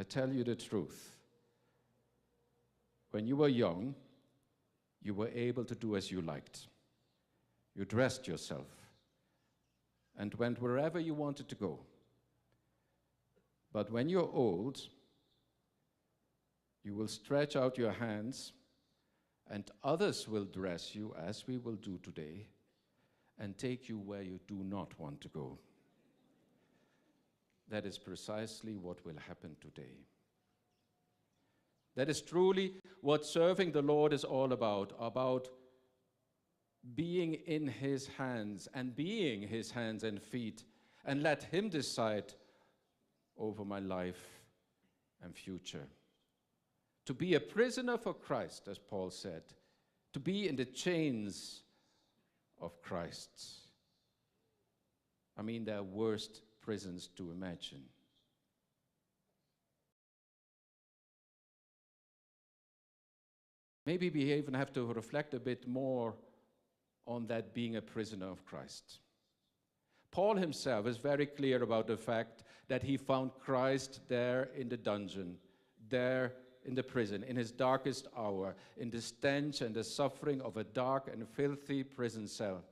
I tell you the truth. When you were young, you were able to do as you liked. You dressed yourself and went wherever you wanted to go. But when you're old, you will stretch out your hands and others will dress you, as we will do today, and take you where you do not want to go. That is precisely what will happen today. That is truly what serving the Lord is all about being in His hands and being His hands and feet, and let Him decide over my life and future. To be a prisoner for Christ, as Paul said, to be in the chains of Christ. I mean, there are worse prisons to imagine. Maybe we even have to reflect a bit more on that being a prisoner of Christ. Paul himself is very clear about the fact that he found Christ there in the dungeon, there in the prison, in his darkest hour, in the stench and the suffering of a dark and filthy prison cell.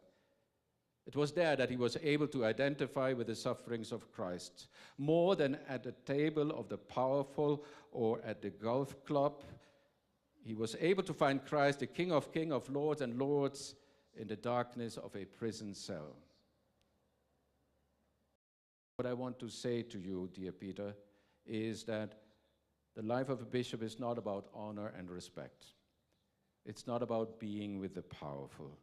It was there that he was able to identify with the sufferings of Christ, more than at the table of the powerful or at the golf club. He was able to find Christ, the King of Kings, of Lords and Lords, in the darkness of a prison cell. What I want to say to you, dear Peter, is that the life of a bishop is not about honor and respect. It's not about being with the powerful.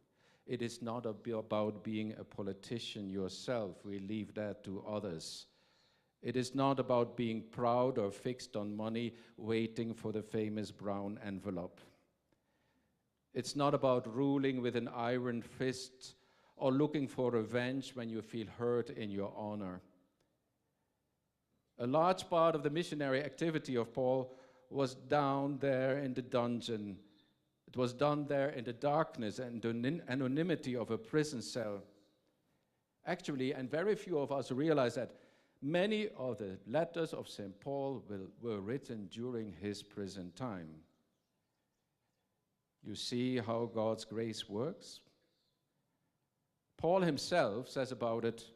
It is not about being a politician yourself. We leave that to others. It is not about being proud or fixed on money, waiting for the famous brown envelope. It's not about ruling with an iron fist or looking for revenge when you feel hurt in your honor. A large part of the missionary activity of Paul was down there in the dungeon. It was done there in the darkness and anonymity of a prison cell. Actually, and very few of us realize that many of the letters of St. Paul were written during his prison time. You see how God's grace works? Paul himself says about it,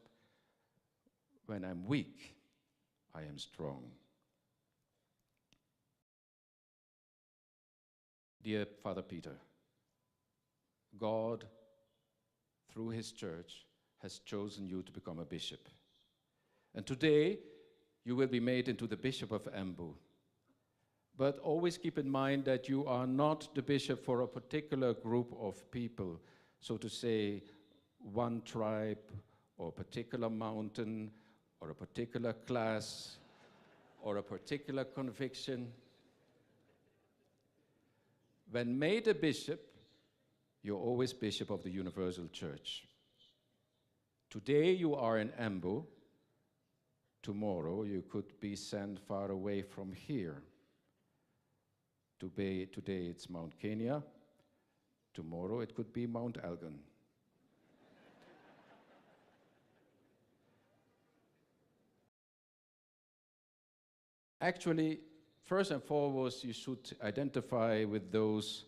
"When I'm weak, I am strong." Dear Father Peter, God, through His church, has chosen you to become a bishop. And today, you will be made into the Bishop of Embu. But always keep in mind that you are not the bishop for a particular group of people, so to say, one tribe or a particular mountain or a particular class or a particular conviction. When made a bishop, you're always bishop of the universal church. Today you are in Embu. Tomorrow you could be sent far away from here. Today it's Mount Kenya. Tomorrow it could be Mount Elgin. Actually, first and foremost, you should identify with those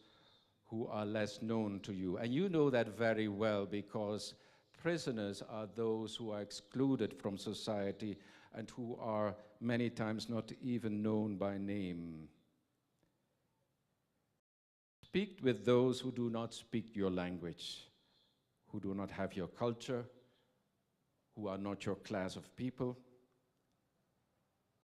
who are less known to you. And you know that very well, because prisoners are those who are excluded from society and who are many times not even known by name. Speak with those who do not speak your language, who do not have your culture, who are not your class of people.